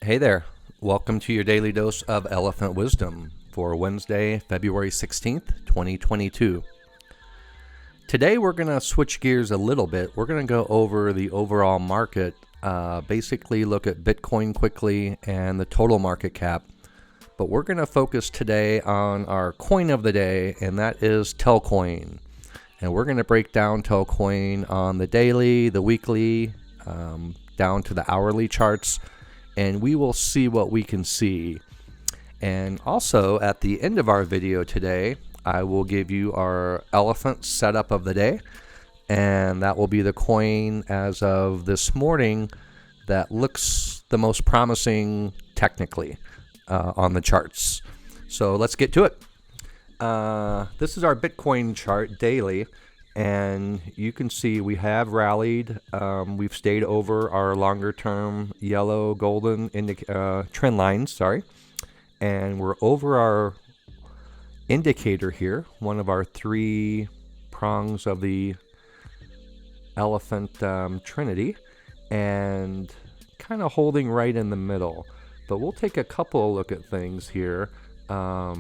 Hey there. Welcome to your daily dose of elephant wisdom for Wednesday, February 16th, 2022. Today we're going to switch gears a little bit. We're going to go over the overall market, basically look at Bitcoin quickly and the total market cap. But we're going to focus today on our coin of the day, and that is Telcoin. And we're going to break down Telcoin on the daily, the weekly, down to the hourly charts, and we will see what we can see. And also at the end of our video today, I will give you our elephant setup of the day, and that will be the coin as of this morning that looks the most promising technically on the charts. So let's get to it. This is our Bitcoin chart daily, and you can see we have rallied. We've stayed over our longer term yellow golden trend lines, and we're over our indicator here, one of our three prongs of the elephant trinity, and kind of holding right in the middle. But we'll take a couple look at things here. Let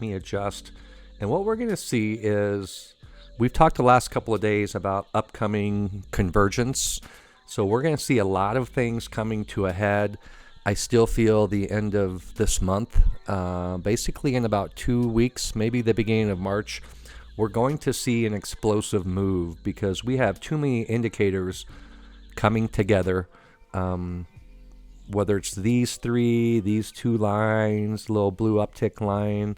me adjust. And what we're going to see is we've talked the last couple of days about upcoming convergence. So we're going to see a lot of things coming to a head. I still feel the end of this month, basically in about 2 weeks, maybe the beginning of March, we're going to see an explosive move because we have too many indicators coming together. Whether it's these three, these two lines, little blue uptick line,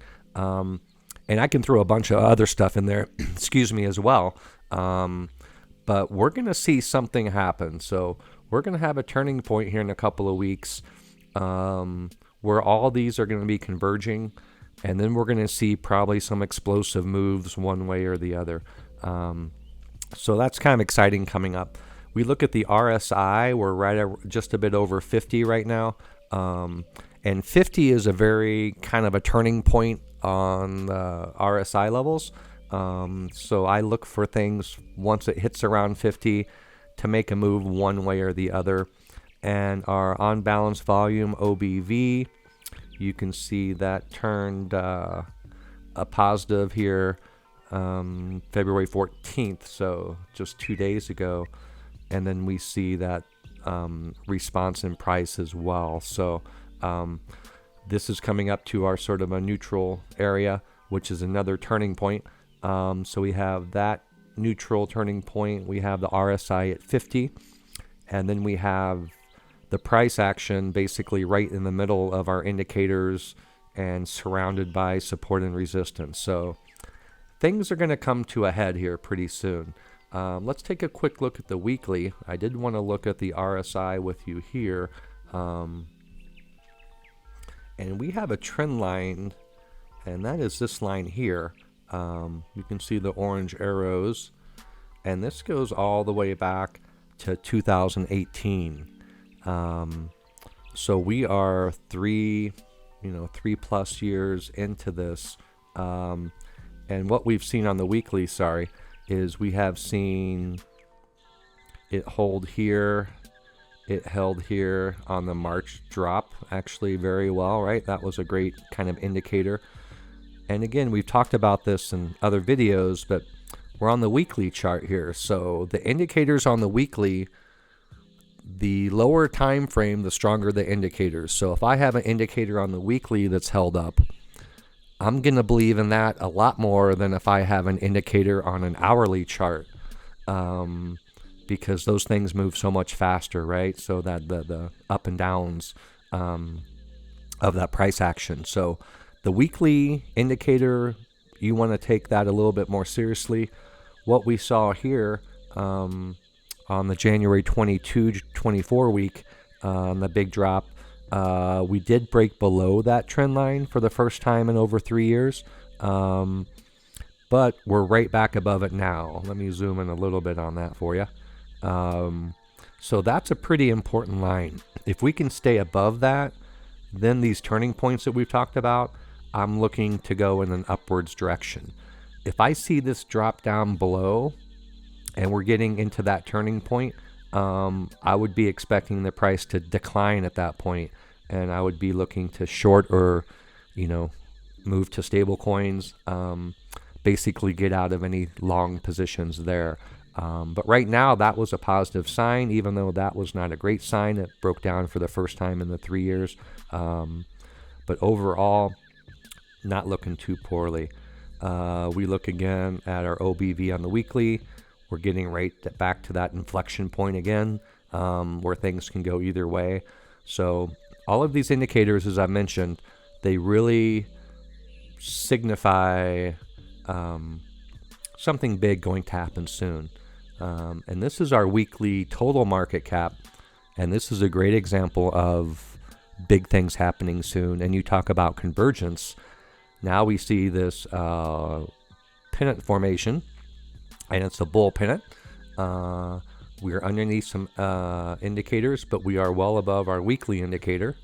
and I can throw a bunch of other stuff in there, excuse me, as well. But we're going to see something happen. So we're going to have a turning point here in a couple of weeks where all these are going to be converging. And then we're going to see probably some explosive moves one way or the other. So that's kind of exciting coming up. We look at the RSI, we're right at just a bit over 50 right now. And 50 is a very kind of a turning point on the RSI levels. So I look for things once it hits around 50 to make a move one way or the other. And our on balance volume, OBV, you can see that turned a positive here February 14th, so just 2 days ago. And then we see that response in price as well. So this is coming up to our sort of a neutral area, which is another turning point. So we have that neutral turning point. We have the RSI at 50. And then we have the price action basically right in the middle of our indicators and surrounded by support and resistance. So things are going to come to a head here pretty soon. Let's take a quick look at the weekly. I did want to look at the RSI with you here. And we have a trend line, and that is this line here. You can see the orange arrows, and this goes all the way back to 2018. So we are 3+ years into this. And what we've seen on the weekly, is we have seen it hold here. It held here on the March drop actually very well, right? That was a great kind of indicator. And again, we've talked about this in other videos, but we're on the weekly chart here. So the indicators on the weekly, the lower time frame, the stronger the indicators. So if I have an indicator on the weekly that's held up, I'm going to believe in that a lot more than if I have an indicator on an hourly chart, because those things move so much faster, right? So that the up and downs of that price action. So the weekly indicator, you want to take that a little bit more seriously. What we saw here on the January 22-24 week, the big drop, we did break below that trend line for the first time in over 3 years, but we're right back above it now. Let me zoom in a little bit on that for you. So that's a pretty important line. If we can stay above that, then these turning points that we've talked about, I'm looking to go in an upwards direction. If I see this drop down below and we're getting into that turning point, I would be expecting the price to decline at that point, and I would be looking to short or, move to stable coins, basically get out of any long positions there. But right now, that was a positive sign, even though that was not a great sign. It broke down for the first time in the 3 years. But overall, not looking too poorly. We look again at our OBV on the weekly. We're getting right back to that inflection point again, where things can go either way. So all of these indicators, as I mentioned, they really signify something big going to happen soon. And this is our weekly total market cap. And this is a great example of big things happening soon. And you talk about convergence. Now we see this pennant formation, and it's a bull pennant. We are underneath some indicators, but we are well above our weekly indicator.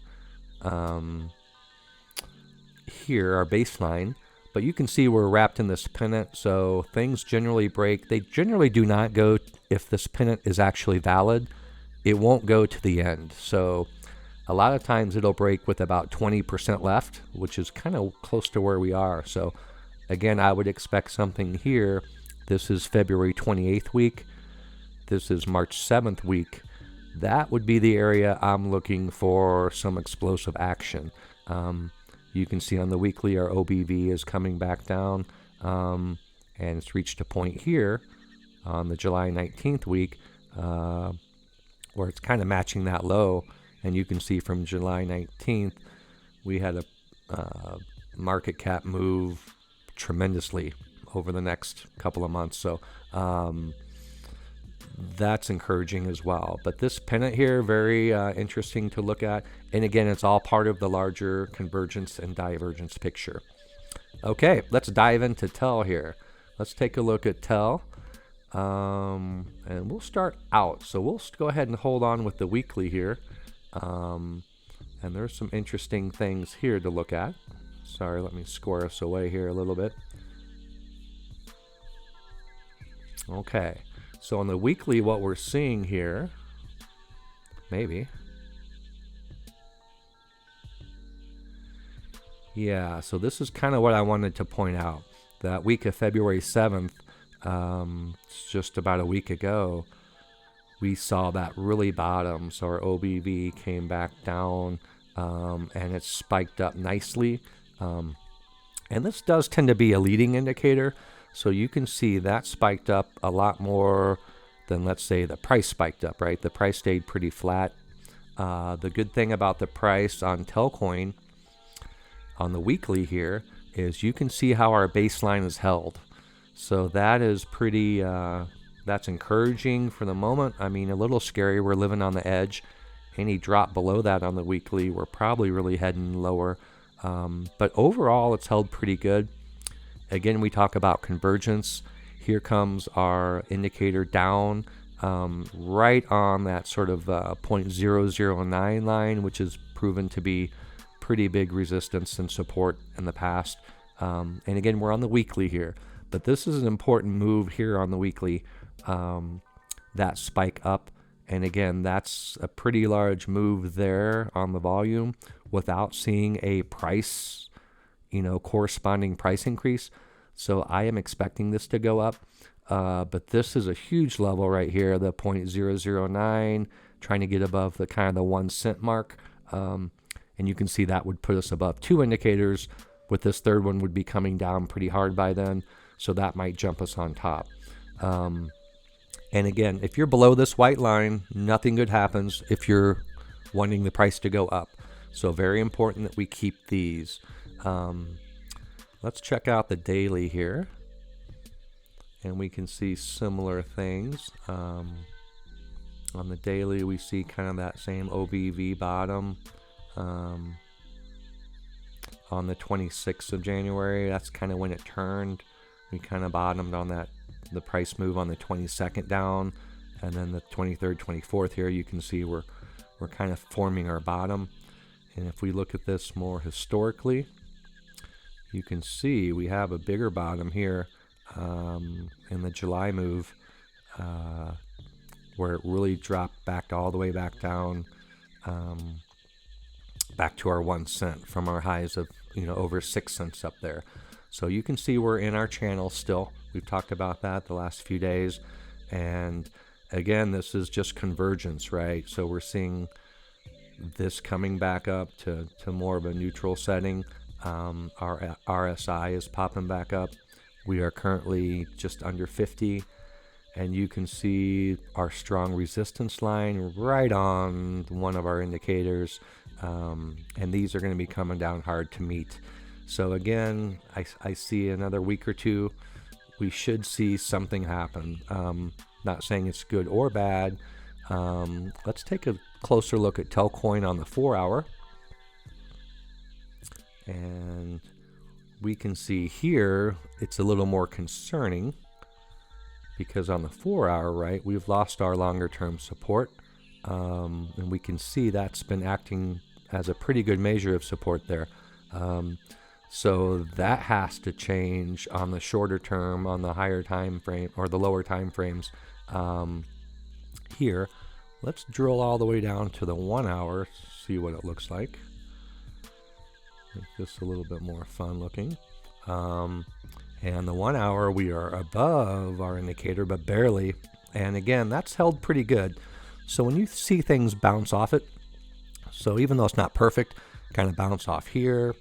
Here, our baseline. But you can see we're wrapped in this pennant, so things generally break. They generally do not go, if this pennant is actually valid, it won't go to the end. So a lot of times it'll break with about 20% left, which is kind of close to where we are. So again, I would expect something here. This is February 28th week. This is March 7th week. That would be the area I'm looking for some explosive action. You can see on the weekly our OBV is coming back down, and it's reached a point here on the July 19th week where it's kind of matching that low. And you can see from July 19th, we had a market cap move tremendously over the next couple of months. So that's encouraging as well. But this pennant here, very interesting to look at. And again, it's all part of the larger convergence and divergence picture. Okay, let's dive into TEL here. Let's take a look at TEL. And we'll start out. So we'll go ahead and hold on with the weekly here. And there's some interesting things here to look at. Sorry, let me square us away here a little bit. Okay, so on the weekly, what we're seeing here, maybe. Yeah, so this is kind of what I wanted to point out. That week of February 7th, just about a week ago, we saw that really bottom. So our OBV came back down, and it spiked up nicely. And this does tend to be a leading indicator. So you can see that spiked up a lot more than, let's say, the price spiked up, right? The price stayed pretty flat. The good thing about the price on Telcoin on the weekly here is you can see how our baseline is held. So that is pretty, that's encouraging for the moment. I mean, a little scary. We're living on the edge. Any drop below that on the weekly, we're probably really heading lower. But overall, it's held pretty good. Again, we talk about convergence. Here comes our indicator down right on that sort of 0.009 line, which has proven to be pretty big resistance and support in the past. And again, we're on the weekly here. But this is an important move here on the weekly, that spike up. And again, that's a pretty large move there on the volume without seeing a price, corresponding price increase. So I am expecting this to go up. But this is a huge level right here, the 0.009, trying to get above the kind of the 1 cent mark. And you can see that would put us above 2 indicators, with this third one would be coming down pretty hard by then. So that might jump us on top. And again, if you're below this white line, nothing good happens if you're wanting the price to go up. So very important that we keep these. Let's check out the daily here. And we can see similar things. On the daily, we see kind of that same OBV bottom. On the 26th of January, that's kind of when it turned. We kind of bottomed on the price move on the 22nd down, and then the 23rd, 24th here, you can see we're kind of forming our bottom. And if we look at this more historically, you can see we have a bigger bottom here in the July move. where it really dropped back all the way back down, back to our 1 cent from our highs of over 6 cents up there. So you can see we're in our channel still. We've talked about that the last few days, and again, this is just convergence, right? So we're seeing this coming back up to more of a neutral setting. Our RSI is popping back up. We are currently just under 50, and you can see our strong resistance line right on one of our indicators, and these are going to be coming down hard to meet. So again, I see another week or two, we should see something happen. Not saying it's good or bad. Let's take a closer look at Telcoin on the 4 hour. And we can see here, it's a little more concerning because on the 4 hour, right, we've lost our longer term support. And we can see that's been acting as a pretty good measure of support there. So that has to change on the shorter term, on the higher time frame or the lower time frames. Here, let's drill all the way down to the 1 hour, see what it looks like. Make this a little bit more fun looking. And the 1 hour, we are above our indicator, but barely. And again, that's held pretty good. So when you see things bounce off it, so even though it's not perfect, kind of bounce off here.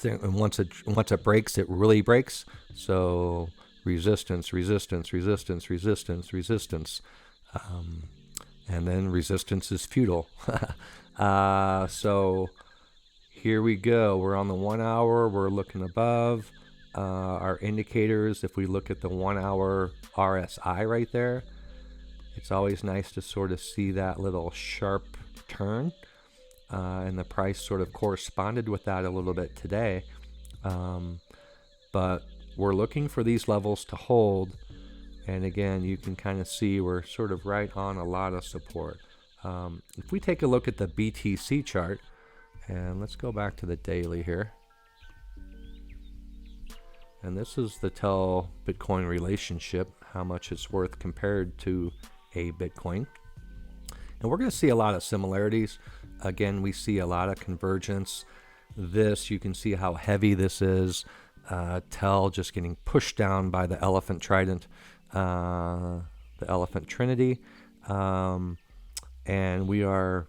And once it breaks, it really breaks. So resistance, resistance, resistance, resistance, resistance. And then resistance is futile. So here we go. We're on the 1 hour. We're looking above our indicators. If we look at the 1 hour RSI right there, it's always nice to sort of see that little sharp turn. And the price sort of corresponded with that a little bit today. But we're looking for these levels to hold. And again, you can kind of see we're sort of right on a lot of support. If we take a look at the BTC chart, and let's go back to the daily here. And this is the Tel Bitcoin relationship, how much it's worth compared to a Bitcoin. And we're going to see a lot of similarities. Again, we see a lot of convergence. This, you can see how heavy this is. Tel just getting pushed down by the elephant trident, the elephant trinity. And we are,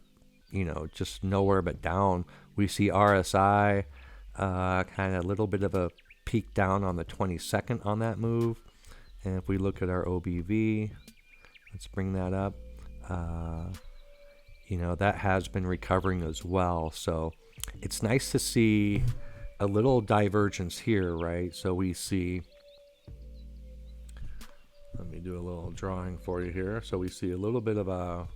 just nowhere but down. We see RSI, kind of a little bit of a peak down on the 22nd on that move. And if we look at our OBV, let's bring that up. That has been recovering as well. So it's nice to see a little divergence here, right? So we see, let me do a little drawing for you here. So we see a little bit of a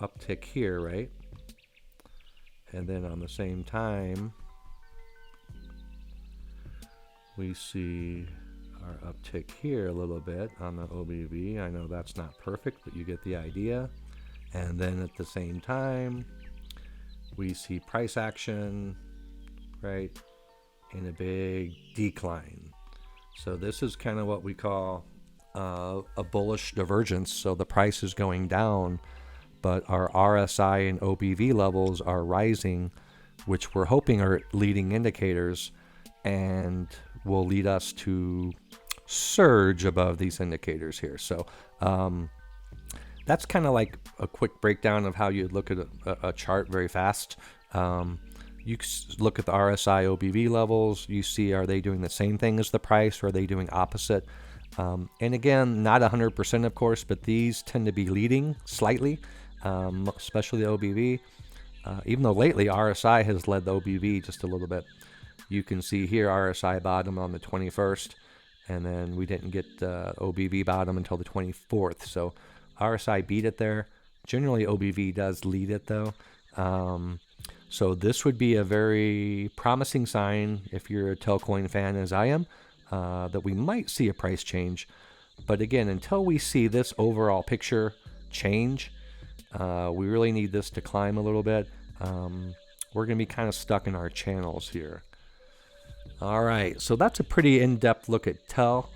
uptick here, right? And then on the same time, we see our uptick here a little bit on the OBV. I know that's not perfect, but you get the idea. And then at the same time, we see price action, right, in a big decline. So this is kind of what we call a bullish divergence. So the price is going down, but our RSI and OBV levels are rising, which we're hoping are leading indicators and will lead us to surge above these indicators here. So that's kind of like a quick breakdown of how you look at a chart very fast. You look at the RSI OBV levels, you see, are they doing the same thing as the price, or are they doing opposite? And again, not 100% of course, but these tend to be leading slightly, especially the OBV. Even though lately RSI has led the OBV just a little bit. You can see here RSI bottom on the 21st, and then we didn't get OBV bottom until the 24th. So RSI beat it there. Generally OBV does lead it though. So this would be a very promising sign if you're a Telcoin fan, as I am, that we might see a price change. But again, until we see this overall picture change, we really need this to climb a little bit. We're going to be kind of stuck in our channels here. All right, so that's a pretty in-depth look at Tel.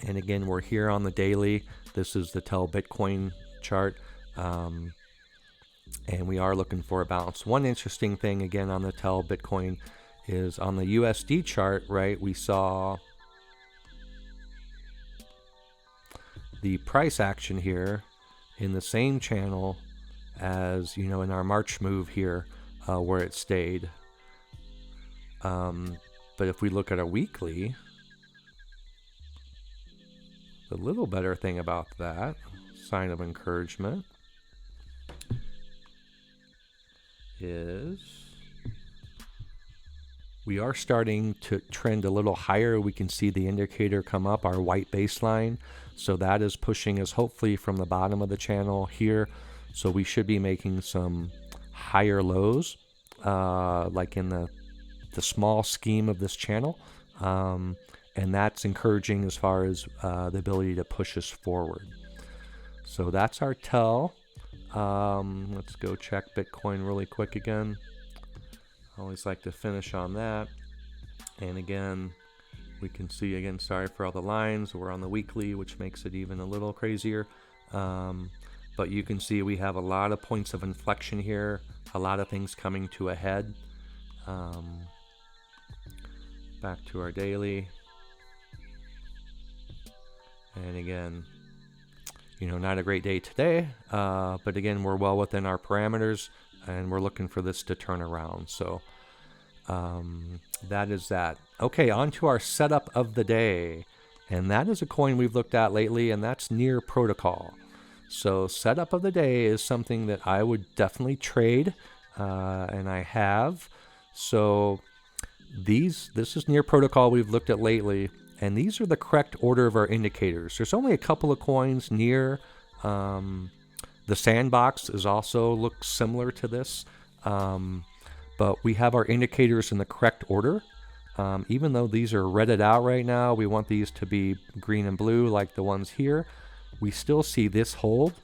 And again, we're here on the daily. This is the Tell Bitcoin chart. And we are looking for a bounce. One interesting thing, again, on the Tell Bitcoin is on the USD chart, right? We saw the price action here in the same channel as, in our March move here, where it stayed. But if we look at a weekly, the little better thing about that, sign of encouragement, is we are starting to trend a little higher. We can see the indicator come up, our white baseline. So that is pushing us hopefully from the bottom of the channel here. So we should be making some higher lows, like in the small scheme of this channel. And that's encouraging as far as the ability to push us forward. So that's our tell. Let's go check Bitcoin really quick again. I always like to finish on that. And again, we can see again, sorry for all the lines. We're on the weekly, which makes it even a little crazier. But you can see we have a lot of points of inflection here, a lot of things coming to a head. Back to our daily. And again, not a great day today, but again, we're well within our parameters and we're looking for this to turn around. So that is that. Okay, on to our setup of the day. And that is a coin we've looked at lately, and that's Near Protocol. So setup of the day is something that I would definitely trade, and I have. So this is Near Protocol we've looked at lately. And these are the correct order of our indicators. There's only a couple of coins near. The Sandbox looks similar to this. But we have our indicators in the correct order. Even though these are redded out right now, we want these to be green and blue like the ones here. We still see this hold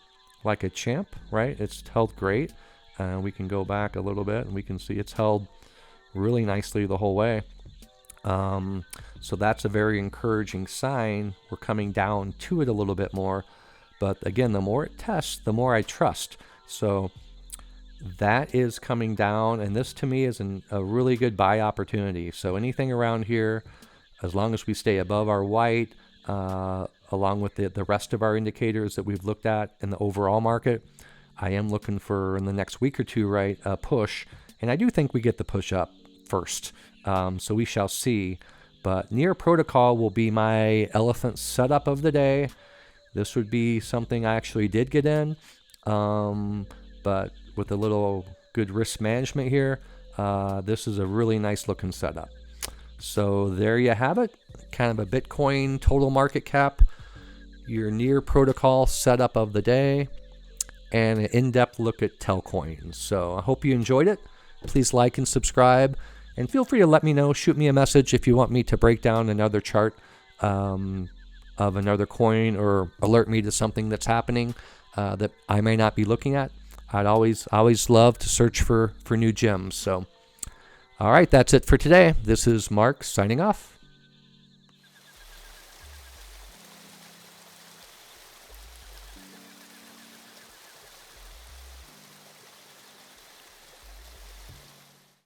like a champ, right? It's held great. We can go back a little bit and we can see it's held really nicely the whole way. So that's a very encouraging sign. We're coming down to it a little bit more. But again, the more it tests, the more I trust. So that is coming down. And this to me is a really good buy opportunity. So anything around here, as long as we stay above our white, along with the rest of our indicators that we've looked at in the overall market, I am looking for in the next week or two, right, a push. And I do think we get the push up first. So we shall see. But Near Protocol will be my elephant setup of the day. This would be something I actually did get in, but with a little good risk management here, this is a really nice looking setup. So there you have it, kind of a Bitcoin total market cap, your Near Protocol setup of the day, and an in-depth look at Telcoins. So I hope you enjoyed it. Please like and subscribe. And feel free to let me know, shoot me a message if you want me to break down another chart of another coin, or alert me to something that's happening that I may not be looking at. I'd always love to search for new gems. So, all right, that's it for today. This is Mark signing off.